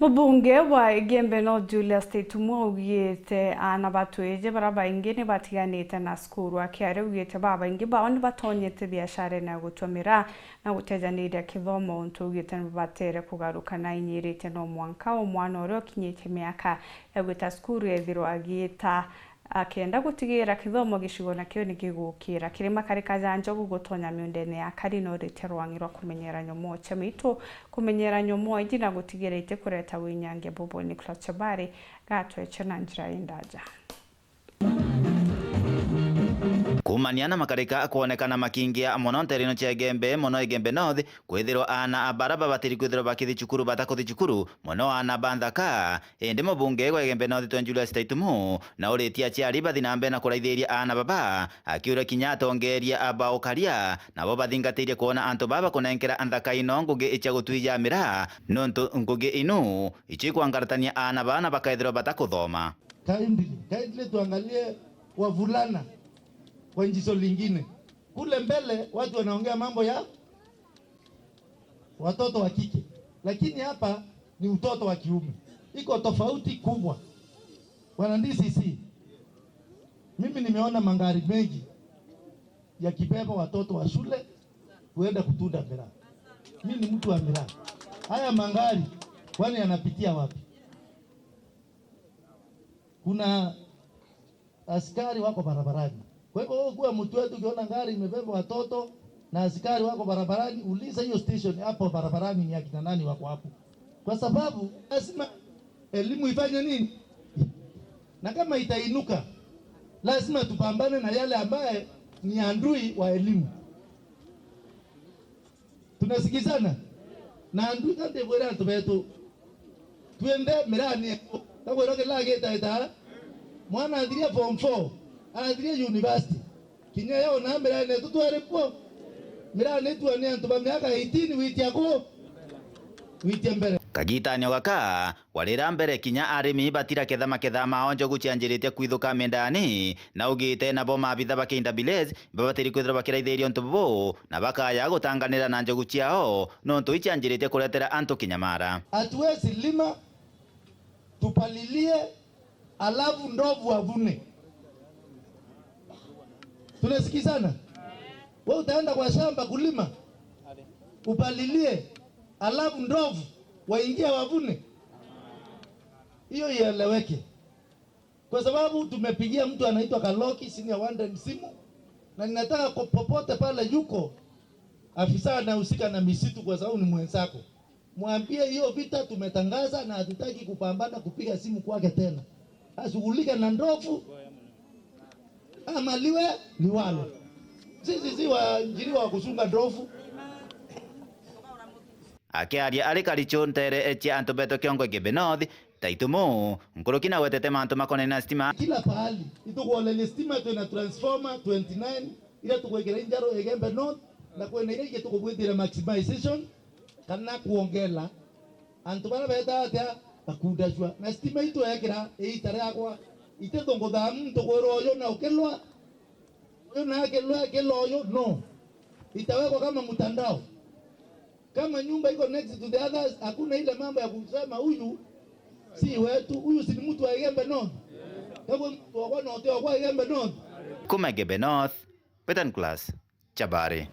Mubunge wa Igembe North Julius Teitumo ugite ana batweje baraba ingene batiganite na skuru akiare ugite baba ingi baoni batonyete biashara na gutomera na gutejanira kithomo untu ugite batere kugaruka na inyirite no mwanka omwana oro kinyite miaka egwita skuru ethiro agita akenda gutigira kithomo gishigo na kio nikigukira kirima kari kajanjo gugotonya miundene ya kari no riterwangirwa kumenyera nyomo chamitu kumenyera nyomo ijina gutigira ite kureta winyange bobo Nicholas Chabari gatwe chana njira indaja kumaniana makarika kuonekana makingia mono nterino cia Igembe mono Igembe North kwithirwo ana abaraba batiri kwithirwo bakithi cukuru batakuthi cukuru mono ana banthaka indi mubunge wa Igembe North Twan Julius Teitumo na uritia ciari bathi nambe na kuraithiria ana baba akiura kinya atongeria aba ukaria nabo bathingatirie kuona antu baba kunenkera anthaka ino ngugi icha gutwija mira nontu ngugi inu ichi kwangaratania ana bana bakaithirwo batakuthoma. Kindly tuangalie wavulana kwa njiso lingine. Kule mbele watu wanaongea mambo ya watoto wa kike, lakini hapa ni utoto wa kiume. Iko tofauti kubwa. Wana DCC, mimi nimeona mangari mengi yakibeba watoto wa shule kuenda kutunda miraa. Mimi ni mtu wa miraa. Haya mangari kwani yanapitia wapi? Kuna askari wako barabarani. Kwa hivyo wewe kuwa mtu wetu ukiona gari imebeba watoto na askari wako barabarani, uliza hiyo station hapo barabarani ni akina nani wako hapo. Kwa sababu lazima elimu ifanye nini? Na kama itainuka, lazima tupambane na yale ambaye ni andui wa elimu. Tunasikizana? Na andui kante bora tubetu. Tuende mirani kwa roke lage ita mwana adiria form 4 adiria university kinya yao na mirani tutware po mirani tuone antu ba miaka 18 witia mbere kagitanyo gaka warira mbere kinya arimi batira ketha maketha mao njogu cianjirite kwithuka mendani na ugite nabo mabitha bakinda bilez babatiri kwithira bakiraithirio ntubo na bakaya gutanganira na njogu ciao nontu icianjirite kuretera antu kinyamara. Hatuwezi lima tupalilie alafu ndovu avune. Tunasikizana? Wewe utaenda kwa shamba kulima upalilie alafu ndovu waingia wavune? Hiyo ieleweke. Kwa sababu tumepigia mtu anaitwa Kaloki senior wanda simu, na ninataka popote pale yuko afisa anahusika na misitu, kwa sababu ni mwenzako, mwambie hiyo vita tumetangaza na hatutaki kupambana kupiga simu kwake tena. Ashughulike na ndovu ama liwe liwalo. Sisi si waajiriwa wa kusunga ndovu. Akiaria ari karicho ntere etia antu beto kiongo Igembe North Teitumo nkurukina wetete mantu makone na stima kila pahali itukuolele stima tuna transformer 29 ila tukwekera injaro Igembe North na kuendelea ile tukubwithira maximization kana kuongela antu bana beta atia akundashwa na stima itu yekera eitare yakwa itetongo dhamu tokoroyo na ukelwa yo na kelwa no itawekwa kama mtandao. Kama nyumba iko next to the others, hakuna ile mambo ya kusema huyu si wetu, huyu si mtu wa Igembe North. Kama mtu wa Igembe North. Kuma Igembe North, Petan Class, Chabari.